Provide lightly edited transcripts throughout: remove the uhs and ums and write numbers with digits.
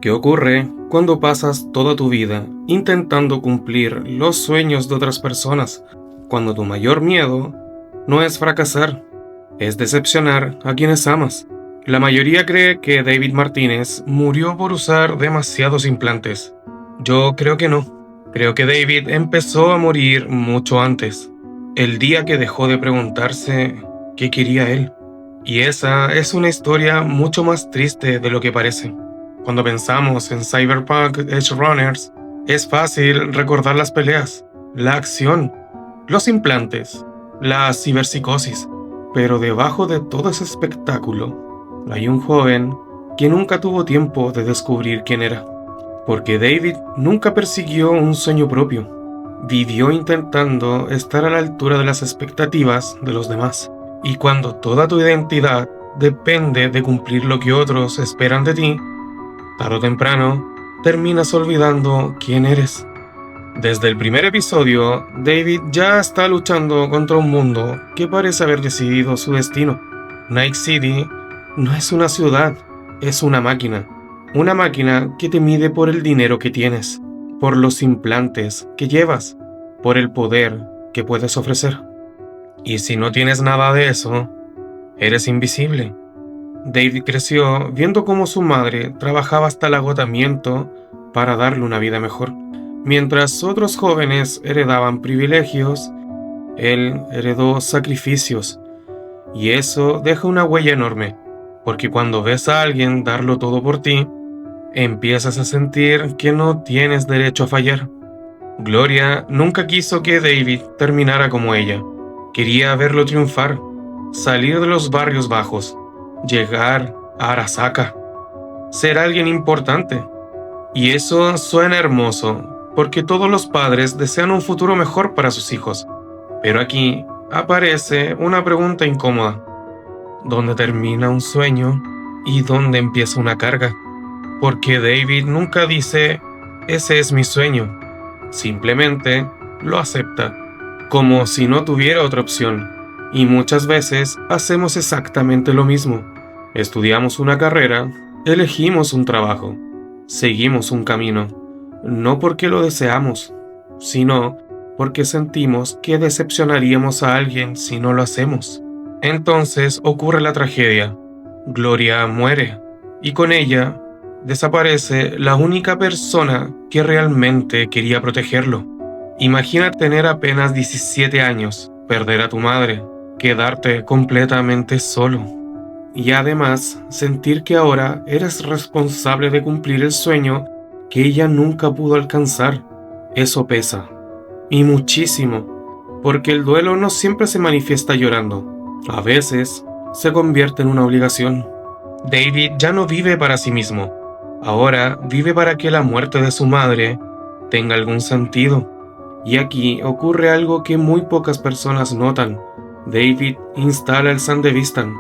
¿Qué ocurre cuando pasas toda tu vida intentando cumplir los sueños de otras personas, cuando tu mayor miedo no es fracasar, es decepcionar a quienes amas? La mayoría cree que David Martínez murió por usar demasiados implantes. Yo creo que no. Creo que David empezó a morir mucho antes, el día que dejó de preguntarse qué quería él. Y esa es una historia mucho más triste de lo que parece. Cuando pensamos en Cyberpunk Edge Runners, es fácil recordar las peleas, la acción, los implantes, la ciberpsicosis. Pero debajo de todo ese espectáculo, hay un joven que nunca tuvo tiempo de descubrir quién era. Porque David nunca persiguió un sueño propio. Vivió intentando estar a la altura de las expectativas de los demás. Y cuando toda tu identidad depende de cumplir lo que otros esperan de ti, tarde o temprano, terminas olvidando quién eres. Desde el primer episodio, David ya está luchando contra un mundo que parece haber decidido su destino. Night City no es una ciudad, es una máquina. Una máquina que te mide por el dinero que tienes, por los implantes que llevas, por el poder que puedes ofrecer. Y si no tienes nada de eso, eres invisible. David creció viendo cómo su madre trabajaba hasta el agotamiento para darle una vida mejor. Mientras otros jóvenes heredaban privilegios, él heredó sacrificios. Y eso deja una huella enorme, porque cuando ves a alguien darlo todo por ti, empiezas a sentir que no tienes derecho a fallar. Gloria nunca quiso que David terminara como ella. Quería verlo triunfar, salir de los barrios bajos, llegar a Arasaka, ser alguien importante. Y eso suena hermoso, porque todos los padres desean un futuro mejor para sus hijos. Pero aquí aparece una pregunta incómoda. ¿Dónde termina un sueño y dónde empieza una carga? Porque David nunca dice, ese es mi sueño. Simplemente lo acepta, como si no tuviera otra opción. Y muchas veces hacemos exactamente lo mismo. Estudiamos una carrera, elegimos un trabajo, seguimos un camino, no porque lo deseamos, sino porque sentimos que decepcionaríamos a alguien si no lo hacemos. Entonces ocurre la tragedia. Gloria muere, y con ella desaparece la única persona que realmente quería protegerlo. Imagina tener apenas 17 años, perder a tu madre, quedarte completamente solo. Y además, sentir que ahora eres responsable de cumplir el sueño que ella nunca pudo alcanzar. Eso pesa. Y muchísimo. Porque el duelo no siempre se manifiesta llorando. A veces, se convierte en una obligación. David ya no vive para sí mismo. Ahora vive para que la muerte de su madre tenga algún sentido. Y aquí ocurre algo que muy pocas personas notan. David instala el Sandevistan.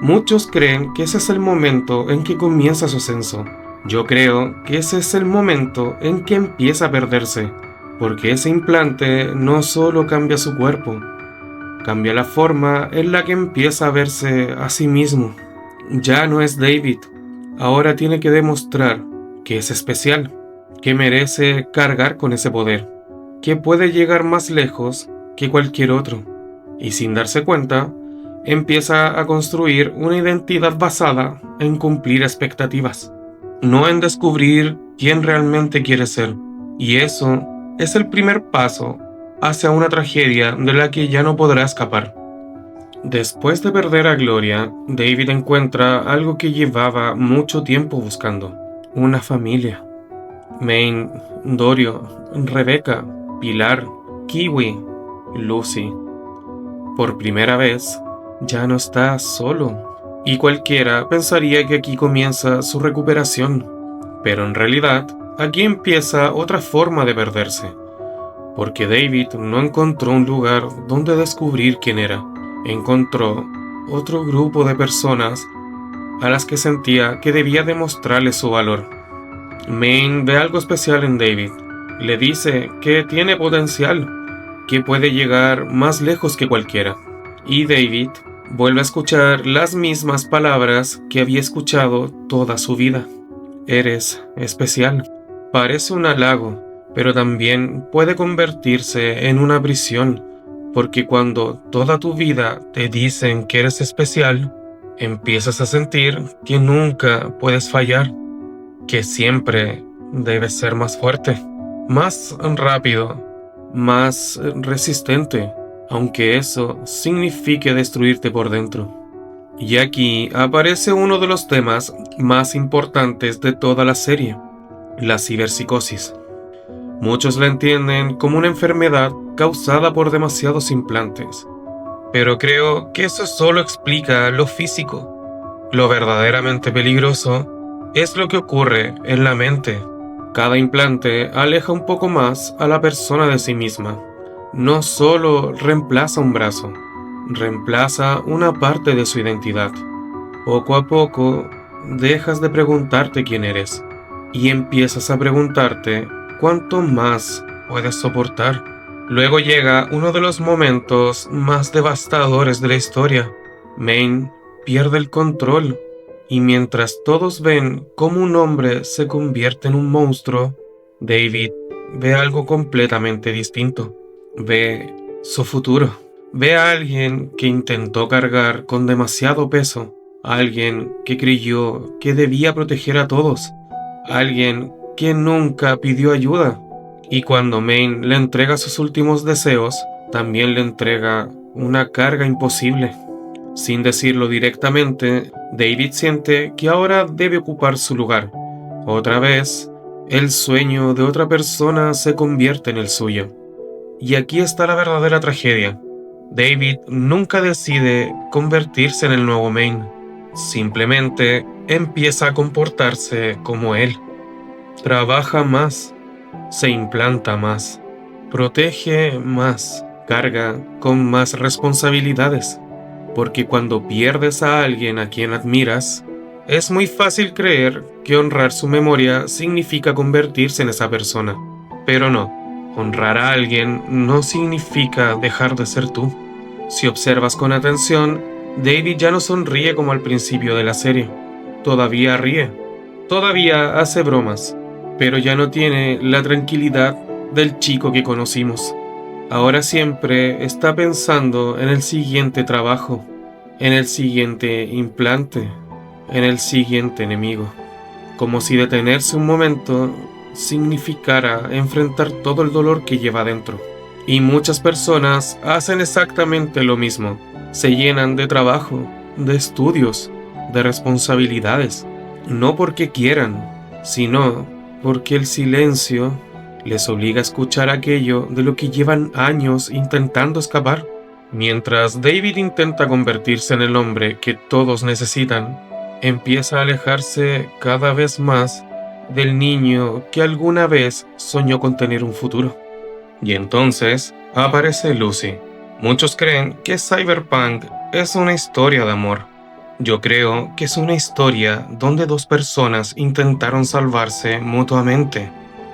Muchos creen que ese es el momento en que comienza su ascenso. Yo creo que ese es el momento en que empieza a perderse, porque ese implante no solo cambia su cuerpo, cambia la forma en la que empieza a verse a sí mismo. Ya no es David. Ahora tiene que demostrar que es especial, que merece cargar con ese poder, que puede llegar más lejos que cualquier otro. Y sin darse cuenta, empieza a construir una identidad basada en cumplir expectativas, no en descubrir quién realmente quiere ser. Y eso es el primer paso hacia una tragedia de la que ya no podrá escapar. Después de perder a Gloria, David encuentra algo que llevaba mucho tiempo buscando: una familia. Maine, Dorio, Rebecca, Pilar, Kiwi, Lucy. Por primera vez, ya no está solo. Y cualquiera pensaría que aquí comienza su recuperación. Pero en realidad, aquí empieza otra forma de perderse. Porque David no encontró un lugar donde descubrir quién era. Encontró otro grupo de personas a las que sentía que debía demostrarles su valor. Maine ve algo especial en David. Le dice que tiene potencial, que puede llegar más lejos que cualquiera. Y David vuelve a escuchar las mismas palabras que había escuchado toda su vida. Eres especial. Parece un halago, pero también puede convertirse en una prisión, porque cuando toda tu vida te dicen que eres especial, empiezas a sentir que nunca puedes fallar, que siempre debes ser más fuerte, más rápido, más resistente, aunque eso signifique destruirte por dentro. Y aquí aparece uno de los temas más importantes de toda la serie, la ciberpsicosis. Muchos la entienden como una enfermedad causada por demasiados implantes, pero creo que eso solo explica lo físico. Lo verdaderamente peligroso es lo que ocurre en la mente. Cada implante aleja un poco más a la persona de sí misma. No solo reemplaza un brazo, reemplaza una parte de su identidad. Poco a poco, dejas de preguntarte quién eres y empiezas a preguntarte cuánto más puedes soportar. Luego llega uno de los momentos más devastadores de la historia. Maine pierde el control y mientras todos ven cómo un hombre se convierte en un monstruo, David ve algo completamente distinto. Ve su futuro. Ve a alguien que intentó cargar con demasiado peso, a alguien que creyó que debía proteger a todos, a alguien que nunca pidió ayuda. Y cuando Maine le entrega sus últimos deseos, también le entrega una carga imposible. Sin decirlo directamente, David siente que ahora debe ocupar su lugar. Otra vez, el sueño de otra persona se convierte en el suyo. Y aquí está la verdadera tragedia. David nunca decide convertirse en el nuevo Maine. Simplemente empieza a comportarse como él. Trabaja más, se implanta más, protege más, carga con más responsabilidades. Porque cuando pierdes a alguien a quien admiras, es muy fácil creer que honrar su memoria significa convertirse en esa persona. Pero no, honrar a alguien no significa dejar de ser tú. Si observas con atención, David ya no sonríe como al principio de la serie. Todavía ríe, todavía hace bromas, pero ya no tiene la tranquilidad del chico que conocimos. Ahora siempre está pensando en el siguiente trabajo, en el siguiente implante, en el siguiente enemigo. Como si detenerse un momento significara enfrentar todo el dolor que lleva dentro. Y muchas personas hacen exactamente lo mismo. Se llenan de trabajo, de estudios, de responsabilidades. No porque quieran, sino porque el silencio les obliga a escuchar aquello de lo que llevan años intentando escapar. Mientras David intenta convertirse en el hombre que todos necesitan, empieza a alejarse cada vez más del niño que alguna vez soñó con tener un futuro. Y entonces aparece Lucy. Muchos creen que Cyberpunk es una historia de amor. Yo creo que es una historia donde dos personas intentaron salvarse mutuamente,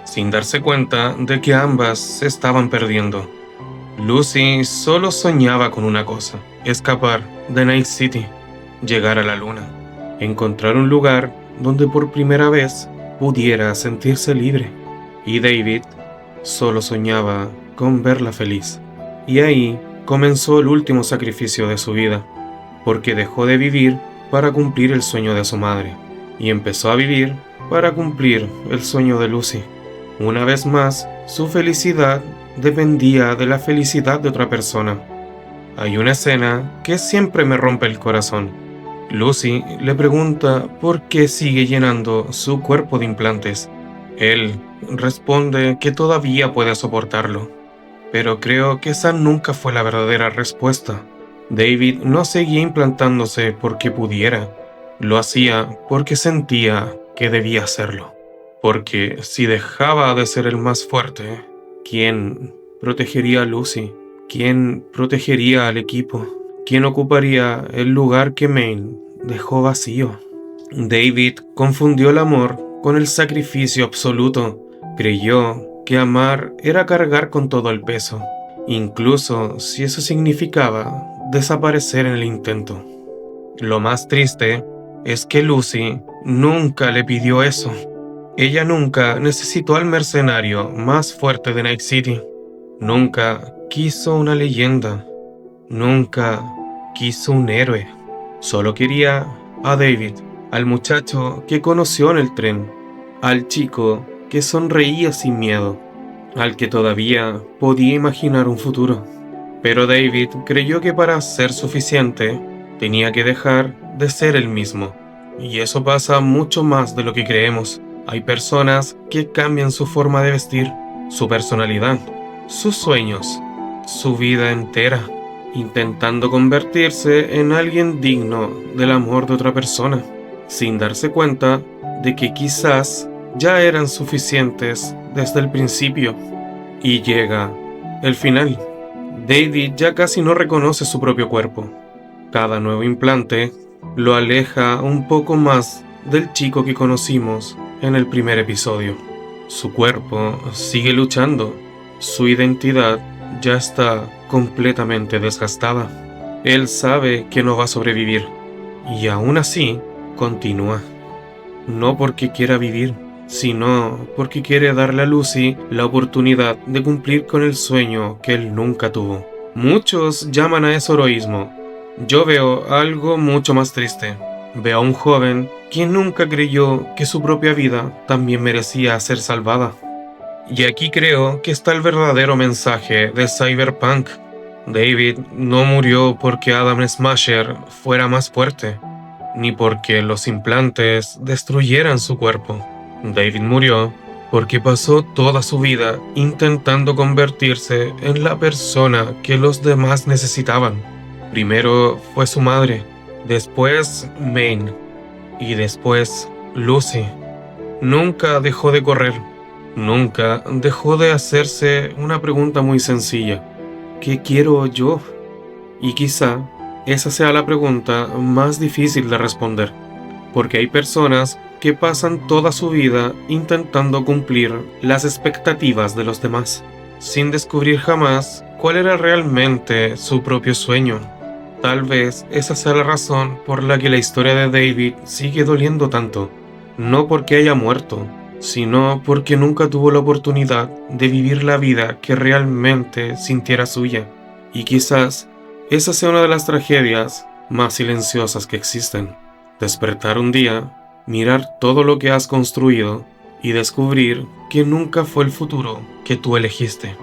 sin darse cuenta de que ambas se estaban perdiendo. Lucy solo soñaba con una cosa: escapar de Night City, llegar a la luna, encontrar un lugar donde por primera vez pudiera sentirse libre. Y David solo soñaba con verla feliz. Y ahí comenzó el último sacrificio de su vida, porque dejó de vivir para cumplir el sueño de su madre, y empezó a vivir para cumplir el sueño de Lucy. Una vez más, su felicidad dependía de la felicidad de otra persona. Hay una escena que siempre me rompe el corazón. Lucy le pregunta por qué sigue llenando su cuerpo de implantes. Él responde que todavía puede soportarlo, pero creo que esa nunca fue la verdadera respuesta. David no seguía implantándose porque pudiera, lo hacía porque sentía que debía hacerlo. Porque si dejaba de ser el más fuerte, ¿quién protegería a Lucy? ¿Quién protegería al equipo? ¿Quién ocuparía el lugar que Maine dejó vacío? David confundió el amor con el sacrificio absoluto. Creyó que amar era cargar con todo el peso, incluso si eso significaba desaparecer en el intento. Lo más triste es que Lucy nunca le pidió eso. Ella nunca necesitó al mercenario más fuerte de Night City. Nunca quiso una leyenda. Nunca quiso un héroe. Solo quería a David, al muchacho que conoció en el tren, al chico que sonreía sin miedo, al que todavía podía imaginar un futuro. Pero David creyó que para ser suficiente tenía que dejar de ser el mismo. Y eso pasa mucho más de lo que creemos. Hay personas que cambian su forma de vestir, su personalidad, sus sueños, su vida entera, intentando convertirse en alguien digno del amor de otra persona, sin darse cuenta de que quizás ya eran suficientes desde el principio. Y llega el final. David ya casi no reconoce su propio cuerpo. Cada nuevo implante lo aleja un poco más del chico que conocimos en el primer episodio. Su cuerpo sigue luchando. Su identidad ya está completamente desgastada. Él sabe que no va a sobrevivir y aún así continúa. No porque quiera vivir, sino porque quiere darle a Lucy la oportunidad de cumplir con el sueño que él nunca tuvo. Muchos llaman a eso heroísmo. Yo veo algo mucho más triste. Veo a un joven quien nunca creyó que su propia vida también merecía ser salvada. Y aquí creo que está el verdadero mensaje de Cyberpunk. David no murió porque Adam Smasher fuera más fuerte, ni porque los implantes destruyeran su cuerpo. David murió porque pasó toda su vida intentando convertirse en la persona que los demás necesitaban. Primero fue su madre, después Maine y después Lucy. Nunca dejó de correr, nunca dejó de hacerse una pregunta muy sencilla: ¿qué quiero yo? Y quizá esa sea la pregunta más difícil de responder, porque hay personas que pasan toda su vida intentando cumplir las expectativas de los demás, sin descubrir jamás cuál era realmente su propio sueño. Tal vez esa sea la razón por la que la historia de David sigue doliendo tanto, no porque haya muerto, sino porque nunca tuvo la oportunidad de vivir la vida que realmente sintiera suya. Y quizás esa sea una de las tragedias más silenciosas que existen. Despertar un día, mirar todo lo que has construido y descubrir que nunca fue el futuro que tú elegiste.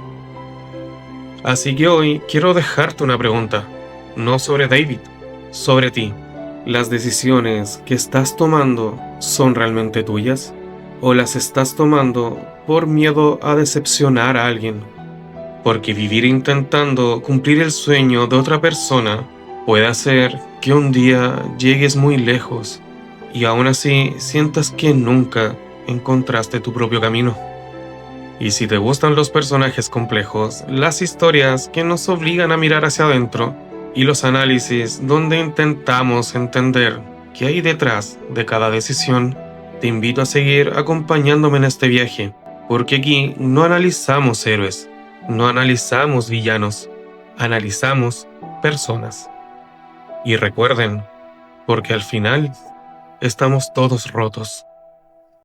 Así que hoy quiero dejarte una pregunta, no sobre David, sobre ti. ¿Las decisiones que estás tomando son realmente tuyas? ¿O las estás tomando por miedo a decepcionar a alguien? Porque vivir intentando cumplir el sueño de otra persona puede hacer que un día llegues muy lejos y aún así sientas que nunca encontraste tu propio camino. Y si te gustan los personajes complejos, las historias que nos obligan a mirar hacia adentro y los análisis donde intentamos entender qué hay detrás de cada decisión, te invito a seguir acompañándome en este viaje, porque aquí no analizamos héroes, no analizamos villanos, analizamos personas. Y recuerden, porque al final estamos todos rotos.